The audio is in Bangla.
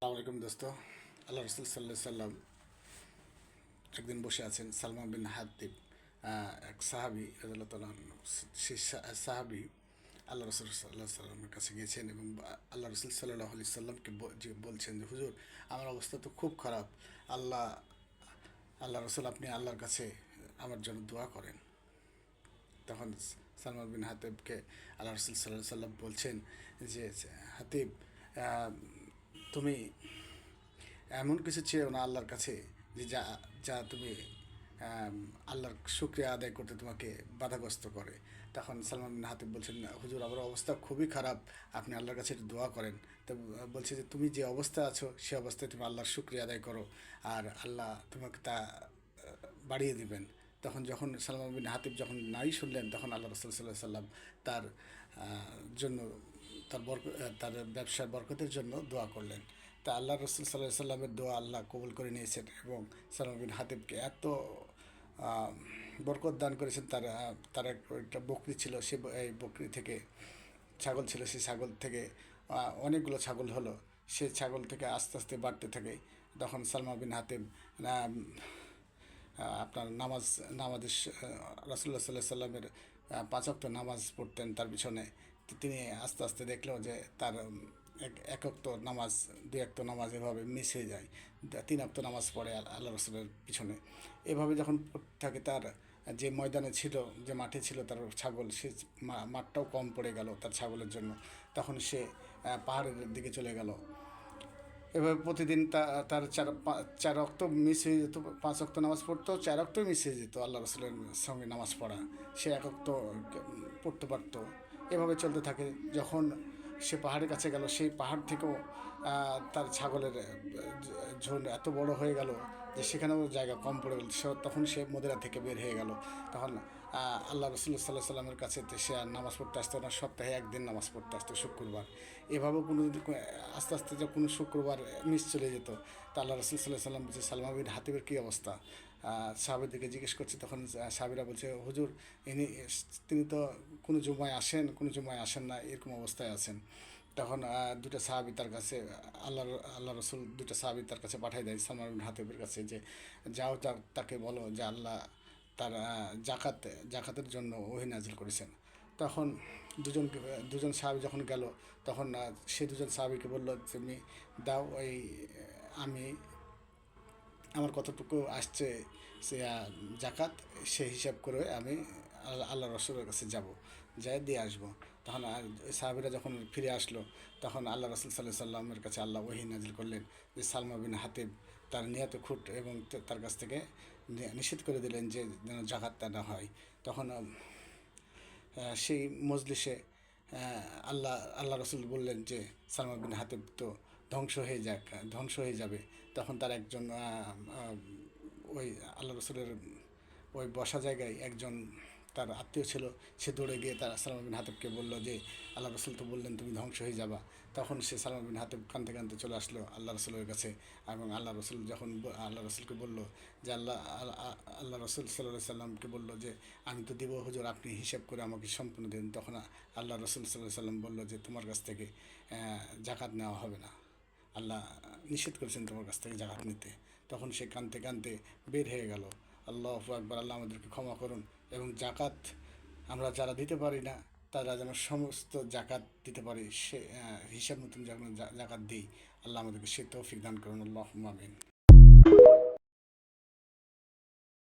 আসসালামু আলাইকুম দোস্ত। আল্লাহ রসুল সাল্লাহ সাল্লাম একদিন বসে আছেন। সালমা বিন হাতিব এক সাহাবি রাদিয়াল্লাহু তাআলা আনহু, সেই সাহাবি আল্লাহ রসুল সাল্লাহ সাল্লামের কাছে গিয়েছেন এবং আল্লাহ রসুল সাল্লাহ আলি সাল্লামকে যে বলছেন যে হুজুর, আমার অবস্থা তো খুব খারাপ। আল্লাহ আল্লাহ রসুল, আপনি আল্লাহর কাছে আমার জন্য দোয়া করেন। তখন সালমান বিন হাতিবকে আল্লাহ রসুল সাল্লাহ সাল্লাম বলছেন যে হাতিব, তুমি এমন কিছু চেয়েও না আল্লাহর কাছে যে যা যা তুমি আল্লাহর শুকরিয়া আদায় করতে তোমাকে বাধাগ্রস্ত করে। তখন সালমান বিন হাতিব বলছেন, হুজুর, আমার অবস্থা খুবই খারাপ, আপনি আল্লাহর কাছে একটু দোয়া করেন। তো বলছে যে তুমি যে অবস্থায় আছো সে অবস্থায় তুমি আল্লাহর শুকরিয়া আদায় করো, আর আল্লাহ তোমাকে তা বাড়িয়ে দিবেন। যখন সালমান বিন হাতিব যখন নাই শুনলেন, তখন আল্লাহ রসুল সাল্লাহ সাল্লাম তার জন্য তার ব্যবসার বরকতের জন্য দোয়া করলেন। তা আল্লাহ রসুল সাল্লাহ সাল্লামের দোয়া আল্লাহ কবুল করে নিয়েছেন এবং সালমান বিন হাতিবকে এত বরকত দান করেছেন। তার একটা বকরি ছিল, এই বকরি থেকে ছাগল ছিল, সেই ছাগল থেকে অনেকগুলো ছাগল হলো। সেই ছাগল থেকে আস্তে আস্তে বাড়তে থাকে। তখন সালমা বিন হাতিব আপনার নামাজের রাসূলুল্লাহ সাল্লাল্লাহু আলাইহি সাল্লামের ৫ ওয়াক্ত নামাজ পড়তেন তার পিছনে। তিনি আস্তে আস্তে দেখলেও যে তার এক ওয়াক্ত নামাজ, ২ ওয়াক্ত নামাজ এভাবে মিস হয়ে যায়। ৩ ওয়াক্ত নামাজ পড়ে আল্লাহ রসুলের পিছনে। এভাবে যখন পড়তে থাকে, তার যে ময়দানে ছিল, যে মাঠে ছিল তার ছাগল, সে মাঠটাও কম পড়ে গেল তার ছাগলের জন্য। তখন সে পাহাড়ের দিকে চলে গেল। এভাবে প্রতিদিন তার চার অক্ত মিস হয়ে যেত। ৫ অক্ত নামাজ পড়তো, ৪ অক্তই মিস হয়ে যেত আল্লাহ রসুলের সঙ্গে নামাজ পড়া। সে এক অক্ত পড়তে পারতো। এভাবে চলতে থাকে। যখন সে পাহাড়ের কাছে গেল, সেই পাহাড় থেকেও তার ছাগলের ঝুন্ড এত বড় হয়ে গেল যে সেখানেও জায়গা কম পড়ে গেল। তখন সে মদিনা থেকে বের হয়ে গেল। তখন আল্লাহ রসুল সাল্লাহ সাল্লামের কাছে সে আর নামাজ পড়তে আসতো না, সপ্তাহে একদিন নামাজ পড়তে আসতো, শুক্রবার। এভাবেও আস্তে আস্তে যে কোনো শুক্রবার মিস চলে যেত। তা আল্লাহ রসুল সাল্লাহ সাল্লাম বলছে, সালমা বিন হাতিবের কী অবস্থা? সাহাবীদেরকে জিজ্ঞেস করছে। তখন সাহাবীরা বলছে, হুজুর, তিনি তো কোনো জুমায় আসেন, কোনো জুমায় আসেন না, এরকম অবস্থায় আছেন। তখন দুটো সাহাবী তার কাছে, আল্লাহ রসুল দুটো সাহাবী তার কাছে পাঠিয়ে দেয় সালমান বিন হাতিবের কাছে, যে যাও তাকে বলো যে আল্লাহ তার জাকাতের জন্য ওহী নাজিল করেছেন। তখন দুজন সাহাবী যখন গেল, তখন সে দুজন সাহাবীকে বলল, তুমি দাও, আমি আমার কতটুকু আসছে সে জাকাত, সে হিসাব করে আমি আল্লাহ রসুলের কাছে যাব, যাই দিয়ে আসবো। তখন ওই সাহাবীরা যখন ফিরে আসলো, তখন আল্লাহ রসুল সাল্লাহ সাল্লামের কাছে আল্লাহ ওহী নাজিল করলেন যে সালমা বিন হাতিব তার নিয়ত খুঁট, এবং তার কাছ থেকে নিষেধ করে দিলেন যে যেন জাকাতটা না হয়। তখন সেই মজলিসে আল্লাহ রসুল বললেন যে সালমা বিন হাতিব তো ধ্বংস হয়ে যাবে। তখন তার একজন ওই আল্লাহ রসুলের ওই বসা জায়গায় একজন তার আত্মীয় ছিল, সে দৌড়ে গিয়ে তার সালমা বিন হাতিবকে বলল যে আল্লাহ রসুল তো বললেন তুমি ধ্বংস হয়ে যাবা। তখন সে সালমা বিন হাতিব কাঁদতে কাঁদতে চলে আসলো আল্লাহ রসুলের কাছে, এবং আল্লাহ রসুল যখন আল্লাহ রসুলকে বলল যে আল্লাহ রসুল সাল্লাহ সাল্লামকে বলল যে আমি তো দিব হুজুর, আপনি হিসাব করে আমাকে সম্পূর্ণ দিন। তখন আল্লাহ রসুল সাল্লাহ সাল্লাম বলল যে তোমার কাছ থেকে জাকাত নেওয়া হবে না, আল্লাহ নিষেধ করেছেন তোমার কাছ থেকে জাকাত নিতে। তখন সে কাঁদতে কাঁদতে বের হয়ে গেল। আল্লাহু আকবার, আল্লাহ আমাদেরকে ক্ষমা করুন। এবং জাকাত আমরা যারা দিতে পারি না, তারা যেন সমস্ত জাকাত দিতে পারি, সে হিসাব মতন যেন জাকাত দিই। আল্লাহ আমাদেরকে সে তৌফিক দান করুন। আল্লাহুম্মা আমিন।